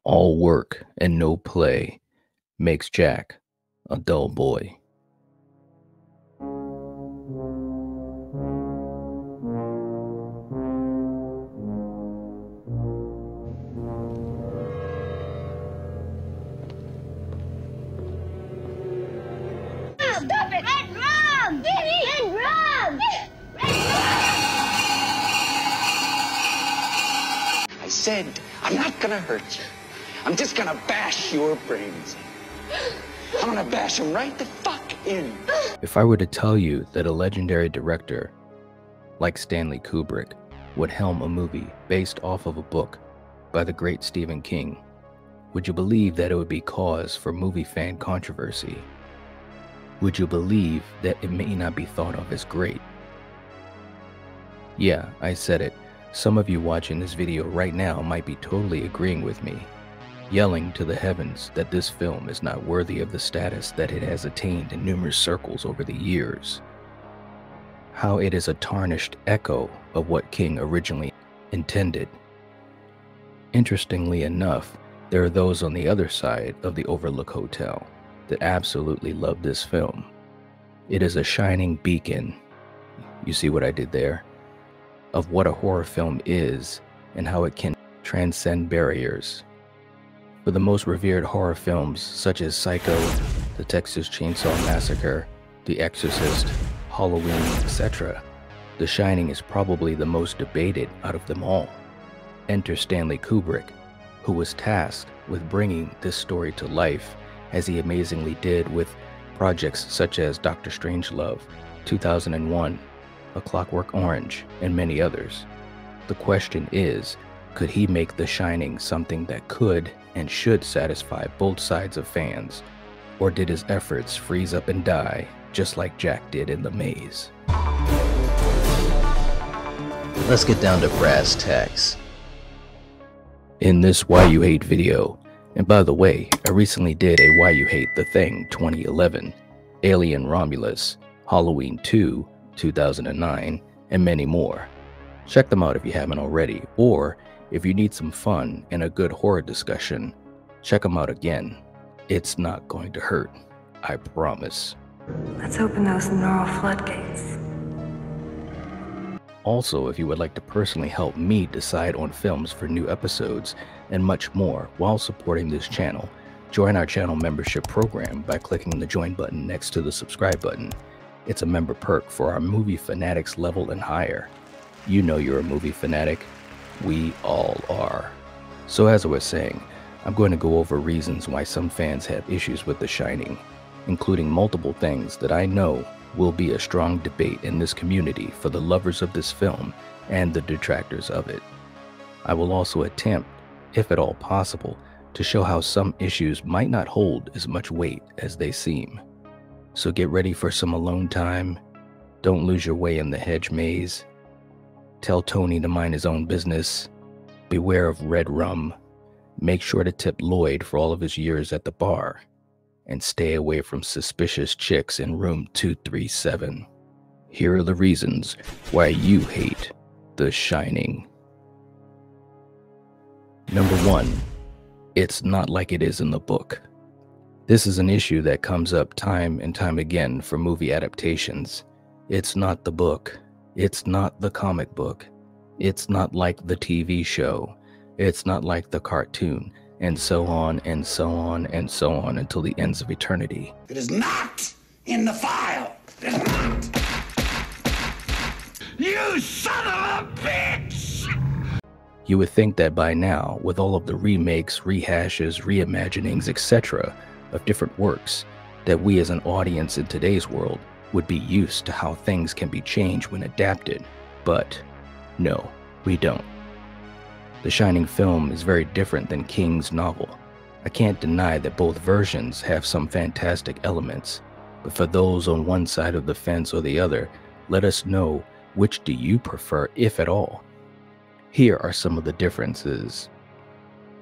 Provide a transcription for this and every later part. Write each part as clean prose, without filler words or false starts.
All work and no play makes Jack a dull boy. Stop it! Red rum! Red rum! I said, I'm not gonna hurt you. I'm just gonna bash your brains in. I'm gonna bash them right the fuck in. If I were to tell you that a legendary director like Stanley Kubrick would helm a movie based off of a book by the great Stephen King, would you believe that it would be cause for movie fan controversy? Would you believe that it may not be thought of as great? Yeah, I said it. Some of you watching this video right now might be totally agreeing with me, yelling to the heavens that this film is not worthy of the status that it has attained in numerous circles over the years. How it is a tarnished echo of what King originally intended. Interestingly enough, there are those on the other side of the Overlook Hotel that absolutely love this film. It is a shining beacon, you see what I did there, of what a horror film is and how it can transcend barriers. For the most revered horror films such as Psycho, The Texas Chainsaw Massacre, The Exorcist, Halloween, etc., The Shining is probably the most debated out of them all. Enter Stanley Kubrick, who was tasked with bringing this story to life, as he amazingly did with projects such as Dr. Strangelove, 2001, A Clockwork Orange, and many others. The question is, could he make The Shining something that could and should satisfy both sides of fans, or did his efforts freeze up and die, just like Jack did in The Maze? Let's get down to brass tacks. In this Why You Hate video, and by the way, I recently did a Why You Hate the Thing 2011, Alien Romulus, Halloween 2, 2009, and many more. Check them out if you haven't already, or if you need some fun and a good horror discussion, check them out again. It's not going to hurt, I promise. Let's open those neural floodgates. Also, if you would like to personally help me decide on films for new episodes and much more while supporting this channel, join our channel membership program by clicking the join button next to the subscribe button. It's a member perk for our movie fanatics level and higher. You know you're a movie fanatic. We all are. So as I was saying, I'm going to go over reasons why some fans have issues with The Shining, including multiple things that I know will be a strong debate in this community for the lovers of this film and the detractors of it. I will also attempt, if at all possible, to show how some issues might not hold as much weight as they seem. So get ready for some alone time. Don't lose your way in the hedge maze. Tell Tony to mind his own business. Beware of red rum. Make sure to tip Lloyd for all of his years at the bar. And stay away from suspicious chicks in room 237. Here are the reasons why you hate The Shining. Number 1, it's not like it is in the book. This is an issue that comes up time and time again for movie adaptations. It's not the book. It's not the comic book. It's not like the TV show. It's not like the cartoon. And so on and so on and so on until the ends of eternity. It is not in the file. It is not. You son of a bitch! You would think that by now, with all of the remakes, rehashes, reimaginings, etc. of different works, that we as an audience in today's world would be used to how things can be changed when adapted. But no, we don't. The Shining film is very different than King's novel. I can't deny that both versions have some fantastic elements, but for those on one side of the fence or the other, let us know, which do you prefer, if at all? Here are some of the differences.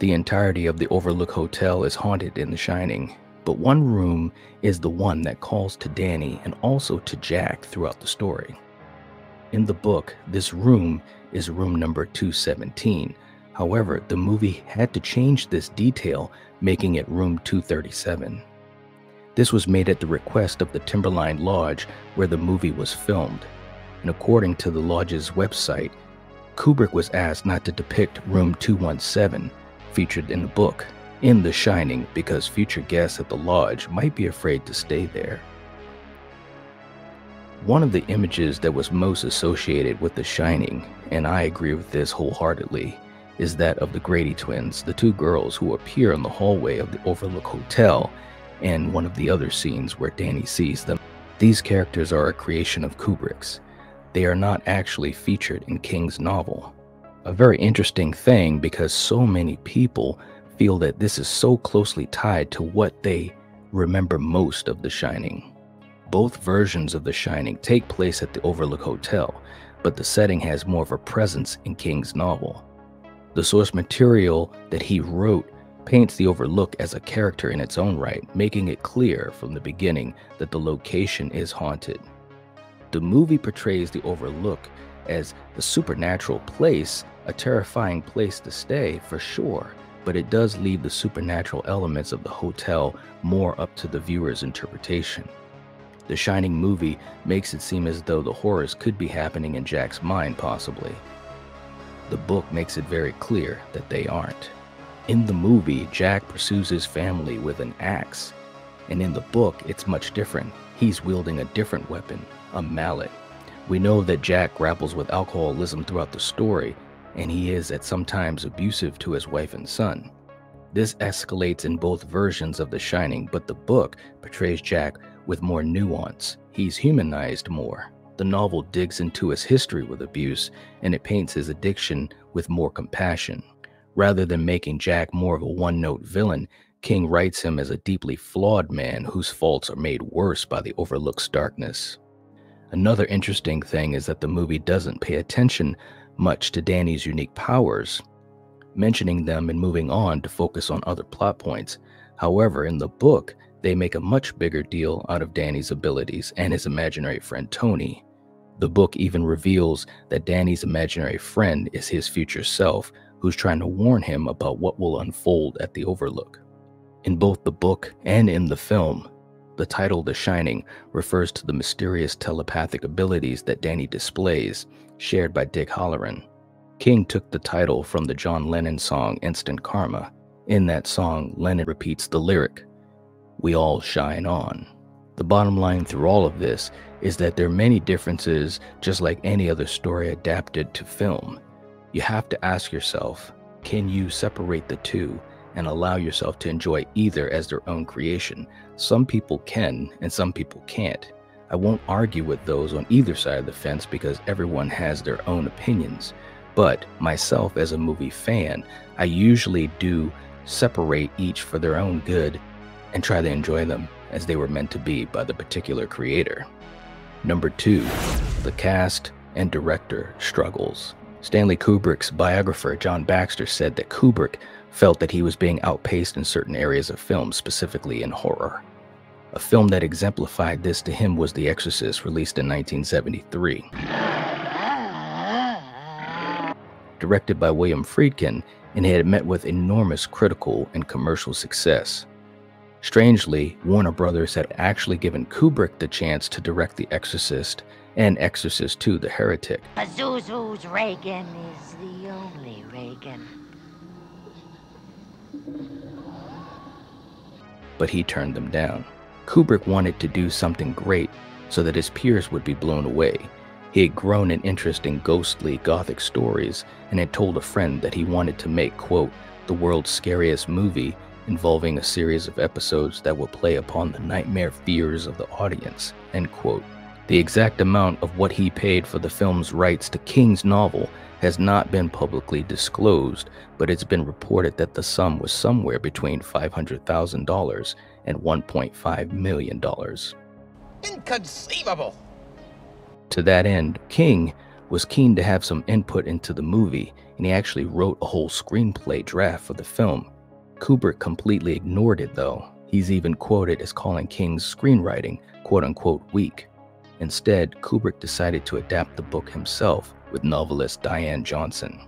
The entirety of the Overlook Hotel is haunted in The Shining, but one room is the one that calls to Danny and also to Jack throughout the story. In the book, this room is room number 217, However, the movie had to change this detail, making it Room 237. This was made at the request of the Timberline Lodge where the movie was filmed, and according to the lodge's website, Kubrick was asked not to depict Room 217, featured in the book, in The Shining because future guests at the lodge might be afraid to stay there. One of the images that was most associated with The Shining, and I agree with this wholeheartedly, is that of the Grady twins, the two girls who appear in the hallway of the Overlook Hotel and one of the other scenes where Danny sees them. These characters are a creation of Kubrick's. They are not actually featured in King's novel. A very interesting thing because so many people feel that this is so closely tied to what they remember most of The Shining. Both versions of The Shining take place at the Overlook Hotel, but the setting has more of a presence in King's novel. The source material that he wrote paints the Overlook as a character in its own right, making it clear from the beginning that the location is haunted. The movie portrays the Overlook as a supernatural place, a terrifying place to stay for sure, but it does leave the supernatural elements of the hotel more up to the viewer's interpretation. The Shining movie makes it seem as though the horrors could be happening in Jack's mind possibly. The book makes it very clear that they aren't. In the movie, Jack pursues his family with an axe, and in the book, it's much different. He's wielding a different weapon, a mallet. We know that Jack grapples with alcoholism throughout the story, and he is at some times abusive to his wife and son. This escalates in both versions of The Shining, but the book portrays Jack with more nuance. He's humanized more. The novel digs into his history with abuse, and it paints his addiction with more compassion. Rather than making Jack more of a one-note villain, King writes him as a deeply flawed man whose faults are made worse by the Overlook's darkness. Another interesting thing is that the movie doesn't pay attention much to Danny's unique powers, mentioning them and moving on to focus on other plot points. However, in the book, they make a much bigger deal out of Danny's abilities and his imaginary friend Tony. The book even reveals that Danny's imaginary friend is his future self, who's trying to warn him about what will unfold at the Overlook. In both the book and in the film, the title The Shining refers to the mysterious telepathic abilities that Danny displays, shared by Dick Hallorann. King took the title from the John Lennon song Instant Karma. In that song, Lennon repeats the lyric, "We all shine on." The bottom line through all of this is that there are many differences, just like any other story adapted to film. You have to ask yourself, can you separate the two and allow yourself to enjoy either as their own creation? Some people can and some people can't. I won't argue with those on either side of the fence because everyone has their own opinions. But myself as a movie fan, I usually do separate each for their own good and try to enjoy them as they were meant to be by the particular creator. Number 2, the cast and director struggles. Stanley Kubrick's biographer John Baxter said that Kubrick felt that he was being outpaced in certain areas of film, specifically in horror. A film that exemplified this to him was The Exorcist, released in 1973. Directed by William Friedkin, and it had met with enormous critical and commercial success. Strangely, Warner Brothers had actually given Kubrick the chance to direct The Exorcist and Exorcist II: The Heretic. Pazuzu's Reagan is the only Reagan. But he turned them down. Kubrick wanted to do something great so that his peers would be blown away. He had grown an interest in ghostly Gothic stories and had told a friend that he wanted to make, quote, the world's scariest movie involving a series of episodes that will play upon the nightmare fears of the audience, end quote. The exact amount of what he paid for the film's rights to King's novel has not been publicly disclosed, but it's been reported that the sum was somewhere between $500,000 and $1.5 million. Inconceivable! To that end, King was keen to have some input into the movie, and he actually wrote a whole screenplay draft for the film. Kubrick completely ignored it though. He's even quoted as calling King's screenwriting quote-unquote weak. Instead, Kubrick decided to adapt the book himself with novelist Diane Johnson.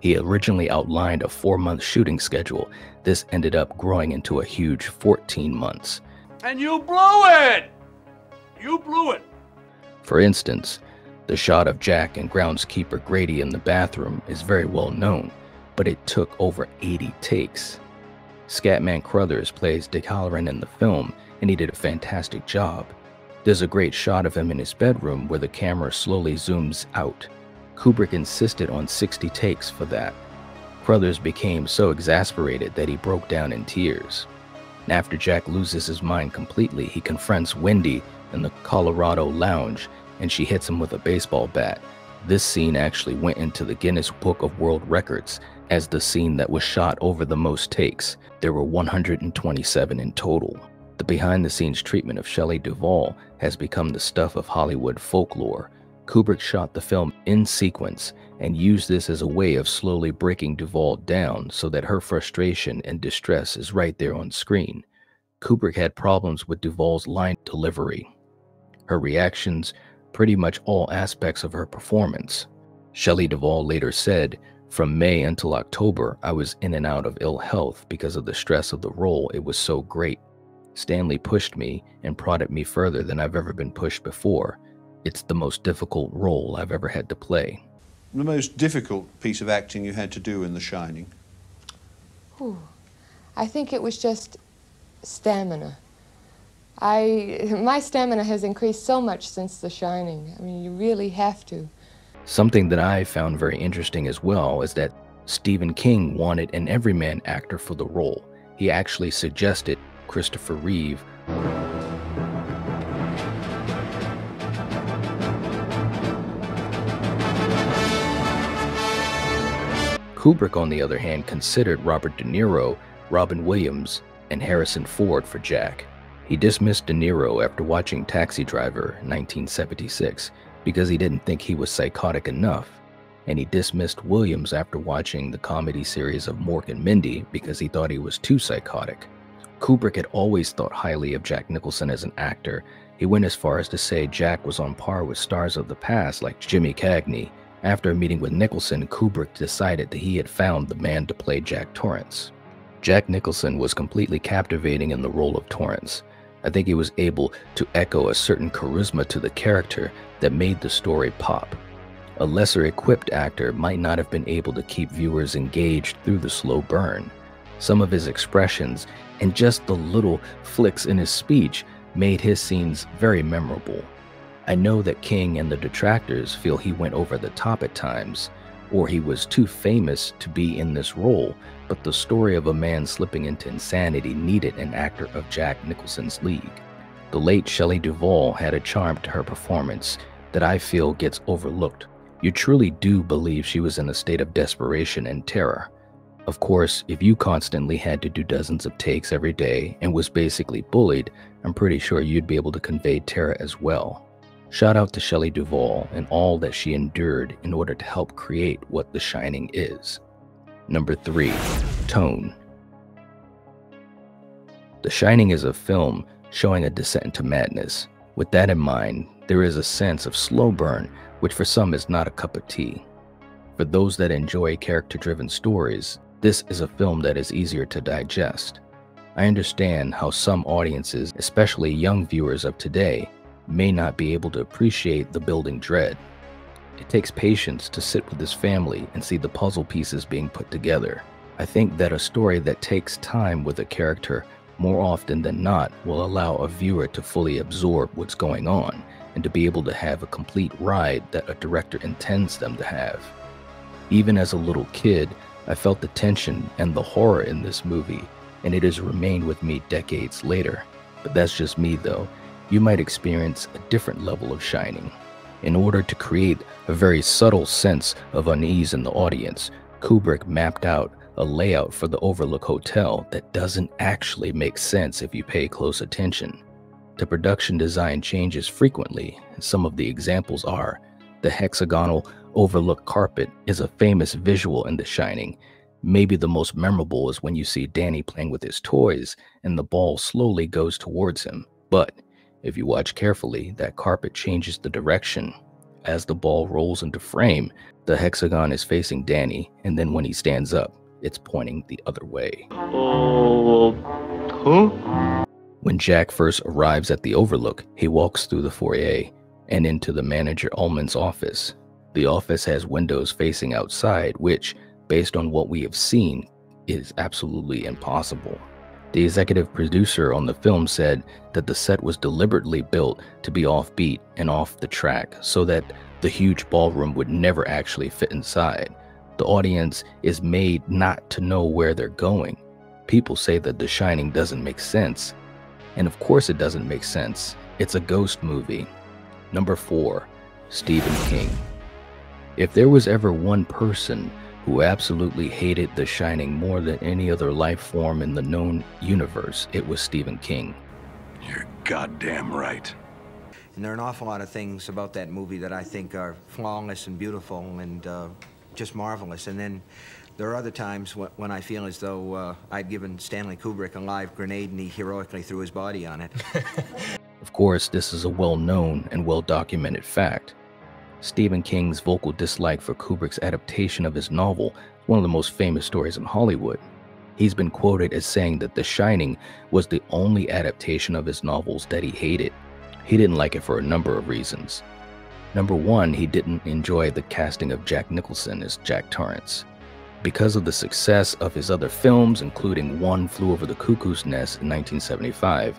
He originally outlined a 4-month shooting schedule. This ended up growing into a huge 14 months. And you blew it! You blew it! For instance, the shot of Jack and groundskeeper Grady in the bathroom is very well known, but it took over 80 takes. Scatman Crothers plays Dick Halloran in the film, and he did a fantastic job. There's a great shot of him in his bedroom where the camera slowly zooms out. Kubrick insisted on 60 takes for that. Crothers became so exasperated that he broke down in tears. And after Jack loses his mind completely, he confronts Wendy in the Colorado lounge, and she hits him with a baseball bat. This scene actually went into the Guinness Book of World Records as the scene that was shot over the most takes. There were 127 in total. The behind-the-scenes treatment of Shelley Duvall has become the stuff of Hollywood folklore. Kubrick shot the film in sequence and used this as a way of slowly breaking Duvall down so that her frustration and distress is right there on screen. Kubrick had problems with Duvall's line delivery, her reactions, pretty much all aspects of her performance. Shelley Duvall later said, "From May until October, I was in and out of ill health because of the stress of the role. It was so great. Stanley pushed me and prodded me further than I've ever been pushed before. It's the most difficult role I've ever had to play." The most difficult piece of acting you had to do in The Shining? I think it was just stamina. My stamina has increased so much since The Shining. I mean, you really have to. Something that I found very interesting as well is that Stephen King wanted an everyman actor for the role. He actually suggested Christopher Reeve. Kubrick, on the other hand, considered Robert De Niro, Robin Williams, and Harrison Ford for Jack. He dismissed De Niro after watching Taxi Driver in 1976 because he didn't think he was psychotic enough, and he dismissed Williams after watching the comedy series of Mork and Mindy because he thought he was too psychotic. Kubrick had always thought highly of Jack Nicholson as an actor. He went as far as to say Jack was on par with stars of the past like Jimmy Cagney. After a meeting with Nicholson, Kubrick decided that he had found the man to play Jack Torrance. Jack Nicholson was completely captivating in the role of Torrance. I think he was able to echo a certain charisma to the character that made the story pop. A lesser equipped actor might not have been able to keep viewers engaged through the slow burn. Some of his expressions and just the little flicks in his speech made his scenes very memorable. I know that King and the detractors feel he went over the top at times, or he was too famous to be in this role, but the story of a man slipping into insanity needed an actor of Jack Nicholson's league. The late Shelley Duvall had a charm to her performance that I feel gets overlooked. You truly do believe she was in a state of desperation and terror. Of course, if you constantly had to do dozens of takes every day and was basically bullied, I'm pretty sure you'd be able to convey terror as well. Shout out to Shelley Duvall and all that she endured in order to help create what The Shining is. Number 3. Tone. The Shining is a film showing a descent into madness. With that in mind, there is a sense of slow burn, which for some is not a cup of tea. For those that enjoy character-driven stories, this is a film that is easier to digest. I understand how some audiences, especially young viewers of today, may not be able to appreciate the building dread. It takes patience to sit with his family and see the puzzle pieces being put together. I think that a story that takes time with a character more often than not will allow a viewer to fully absorb what's going on and to be able to have a complete ride that a director intends them to have. Even as a little kid, I felt the tension and the horror in this movie, and it has remained with me decades later. But that's just me though. You might experience a different level of Shining. In order to create a very subtle sense of unease in the audience, Kubrick mapped out a layout for the Overlook Hotel that doesn't actually make sense if you pay close attention. The production design changes frequently, and some of the examples are the hexagonal Overlook carpet is a famous visual in The Shining. Maybe the most memorable is when you see Danny playing with his toys and the ball slowly goes towards him. But if you watch carefully, that carpet changes the direction. As the ball rolls into frame, the hexagon is facing Danny, and then when he stands up, it's pointing the other way. When Jack first arrives at the Overlook, he walks through the foyer and into the manager Ullman's office. The office has windows facing outside, which, based on what we have seen, is absolutely impossible. The executive producer on the film said that the set was deliberately built to be offbeat and off the track so that the huge ballroom would never actually fit inside. The audience is made not to know where they're going. People say that The Shining doesn't make sense. And of course it doesn't make sense. It's a ghost movie. Number 4, Stephen King. If there was ever one person who absolutely hated The Shining more than any other life form in the known universe, it was Stephen King. You're goddamn right. And there are an awful lot of things about that movie that I think are flawless and beautiful and just marvelous. And then there are other times when I feel as though I'd given Stanley Kubrick a live grenade and he heroically threw his body on it. Of course, this is a well-known and well-documented fact. Stephen King's vocal dislike for Kubrick's adaptation of his novel is one of the most famous stories in Hollywood. He's been quoted as saying that The Shining was the only adaptation of his novels that he hated. He didn't like it for a number of reasons. Number 1, he didn't enjoy the casting of Jack Nicholson as Jack Torrance. Because of the success of his other films, including One Flew Over the Cuckoo's Nest in 1975,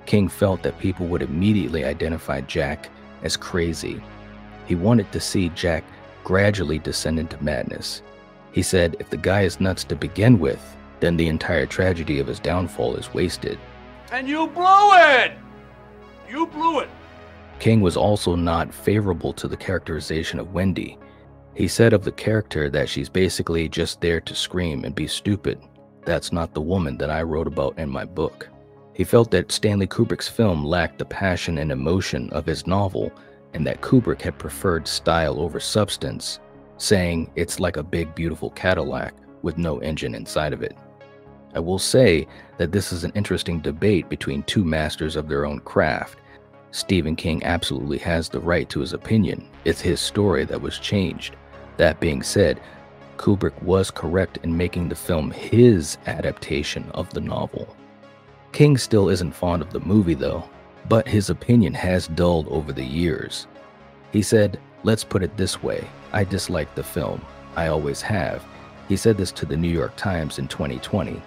King felt that people would immediately identify Jack as crazy. He wanted to see Jack gradually descend into madness. He said if the guy is nuts to begin with, then the entire tragedy of his downfall is wasted. And you blew it! You blew it! King was also not favorable to the characterization of Wendy. He said of the character that she's basically just there to scream and be stupid. That's not the woman that I wrote about in my book. He felt that Stanley Kubrick's film lacked the passion and emotion of his novel, and that Kubrick had preferred style over substance, saying it's like a big beautiful Cadillac with no engine inside of it. I will say that this is an interesting debate between two masters of their own craft. Stephen King absolutely has the right to his opinion. It's his story that was changed. That being said, Kubrick was correct in making the film his adaptation of the novel. King still isn't fond of the movie though, but his opinion has dulled over the years. He said, "Let's put it this way, I dislike the film. I always have." He said this to the New York Times in 2020.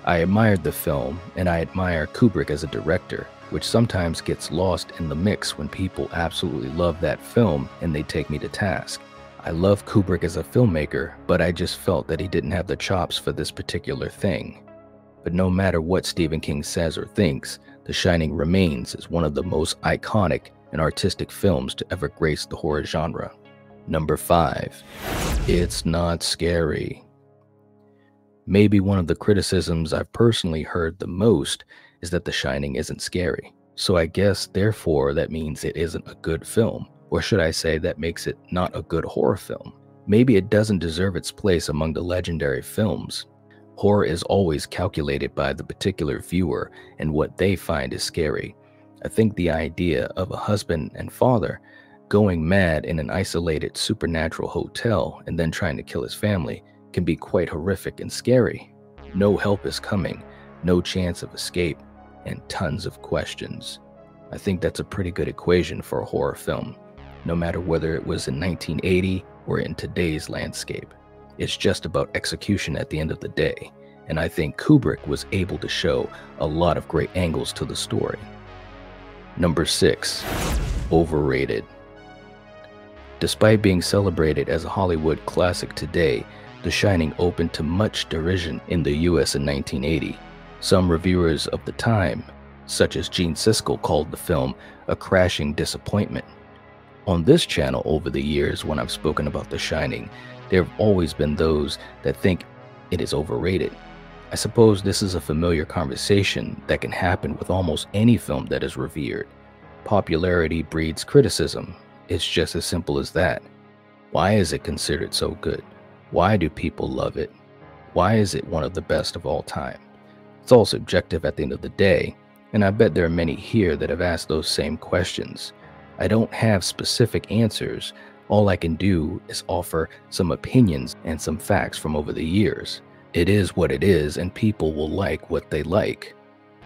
"I admired the film, and I admire Kubrick as a director, which sometimes gets lost in the mix when people absolutely love that film and they take me to task. I love Kubrick as a filmmaker, but I just felt that he didn't have the chops for this particular thing." But no matter what Stephen King says or thinks, The Shining remains as one of the most iconic and artistic films to ever grace the horror genre. Number 5. It's not scary. Maybe one of the criticisms I've personally heard the most is that The Shining isn't scary. So I guess, therefore, that means it isn't a good film. Or should I say that makes it not a good horror film? Maybe it doesn't deserve its place among the legendary films. Horror is always calculated by the particular viewer and what they find is scary. I think the idea of a husband and father going mad in an isolated supernatural hotel and then trying to kill his family can be quite horrific and scary. No help is coming, no chance of escape, and tons of questions. I think that's a pretty good equation for a horror film, no matter whether it was in 1980 or in today's landscape. It's just about execution at the end of the day, and I think Kubrick was able to show a lot of great angles to the story. Number 6. Overrated. Despite being celebrated as a Hollywood classic today, The Shining opened to much derision in the US in 1980. Some reviewers of the time, such as Gene Siskel, called the film a crashing disappointment. On this channel over the years, when I've spoken about The Shining, there have always been those that think it is overrated. I suppose this is a familiar conversation that can happen with almost any film that is revered. Popularity breeds criticism. It's just as simple as that. Why is it considered so good? Why do people love it? Why is it one of the best of all time? It's all subjective at the end of the day, and I bet there are many here that have asked those same questions. I don't have specific answers. All I can do is offer some opinions and some facts from over the years. It is what it is, and people will like what they like.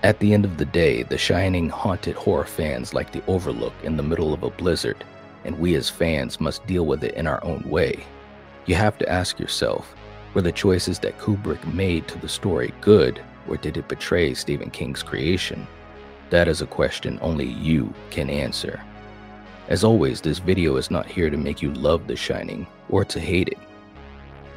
At the end of the day, The Shining haunted horror fans like the Overlook in the middle of a blizzard, and we as fans must deal with it in our own way. You have to ask yourself, were the choices that Kubrick made to the story good, or did it betray Stephen King's creation? That is a question only you can answer. As always, this video is not here to make you love The Shining or to hate it.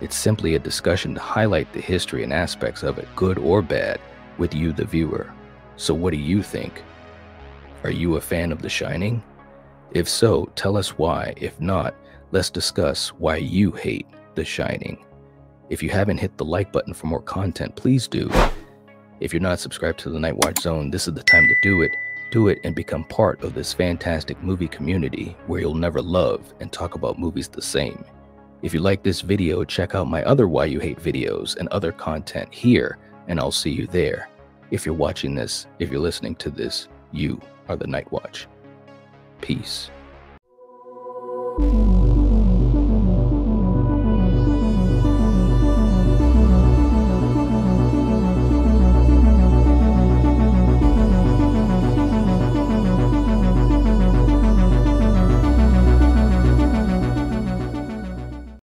It's simply a discussion to highlight the history and aspects of it, good or bad, with you, the viewer. So what do you think? Are you a fan of The Shining? If so, tell us why. If not, let's discuss why you hate The Shining. If you haven't hit the like button for more content, please do. If you're not subscribed to the Nightwatch Zone, this is the time to do it. Do it and become part of this fantastic movie community where you'll never love and talk about movies the same. If you like this video, check out my other Why You Hate videos and other content here, and I'll see you there. If you're watching this, if you're listening to this, you are the Nightwatch. Peace.